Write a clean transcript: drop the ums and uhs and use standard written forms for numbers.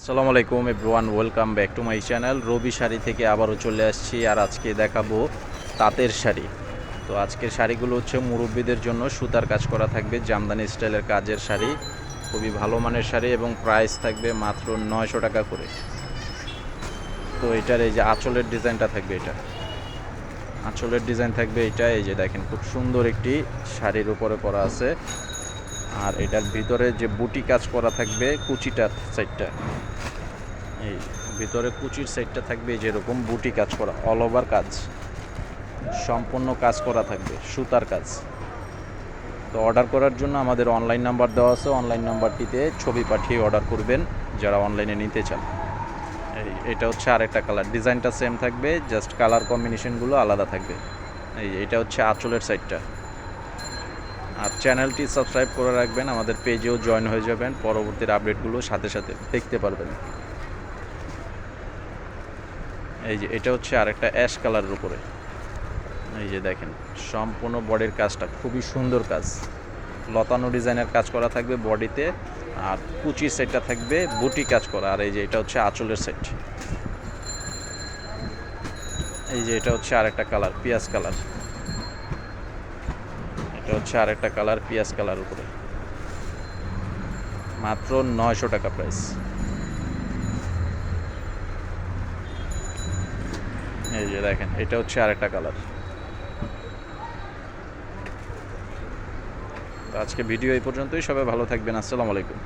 আসসালামু আলাইকুম everyone, welcome back to my channel. Rabi Sari থেকে আবারও চলে আসছি, আর আজকে দেখাবো তাঁতের শাড়ি। তো আজকের শাড়িগুলো হচ্ছে মুরব্বীদের জন্য সুতার কাজ করা থাকবে, জামদানি স্টাইলের কাজের শাড়ি, খুবই ভালো মানের শাড়ি এবং প্রাইস থাকবে মাত্র 900 টাকা করে। তো এটার এই যে আঁচলের ডিজাইনটা থাকবে, আঁচলের ডিজাইন থাকবে এটা, এই যে দেখেন খুব সুন্দর একটি শাড়ির উপরে করা আছে। আর এটার ভিতরে যে বুটি কাজ করা থাকবে, কুচিটার সাইডটা, এই ভিতরে কুচির সাইডটা থাকবে যেরকম বুটি কাজ করা, অল ওভার কাজ, সম্পূর্ণ কাজ করা থাকবে, সুতার কাজ। তো অর্ডার করার জন্য আমাদের অনলাইন নাম্বার দেওয়া আছে, অনলাইন নাম্বারটিতে ছবি পাঠিয়ে অর্ডার করবেন যারা অনলাইনে নিতে চান। এটা হচ্ছে আরেকটা কালার, ডিজাইনটা সেম থাকবে, জাস্ট কালার কম্বিনেশনগুলো আলাদা থাকবে। এটা হচ্ছে আঁচলের সাইডটা। আর চ্যানেলটি সাবস্ক্রাইব করে রাখবেন, আমাদের পেজেও জয়েন হয়ে যাবেন, পরবর্তীর আপডেটগুলো সাথে সাথে দেখতে পারবেন। এই যে এটা হচ্ছে আরেকটা অ্যাশ কালারের উপরে, এই যে দেখেন সম্পূর্ণ বডির কাজটা খুবই সুন্দর কাজ, লতানো ডিজাইনের কাজ করা থাকবে বডিতে, আর কুচির সেটটা থাকবে বুটি কাজ করা। আর এই যে এটা হচ্ছে আঁচলের সেট। এই যে এটা হচ্ছে আরেকটা কালার, পিঁয়াজ কালার। এটা হচ্ছে আরেকটা কালার, পিঁয়াজ কালার উপরে, মাত্র 900 টাকা প্রাইস। এই যে দেখেন এটা হচ্ছে আরেকটা কালার। তো আজকে ভিডিও এই পর্যন্তই, সবাই ভালো থাকবেন, আসসালামু আলাইকুম।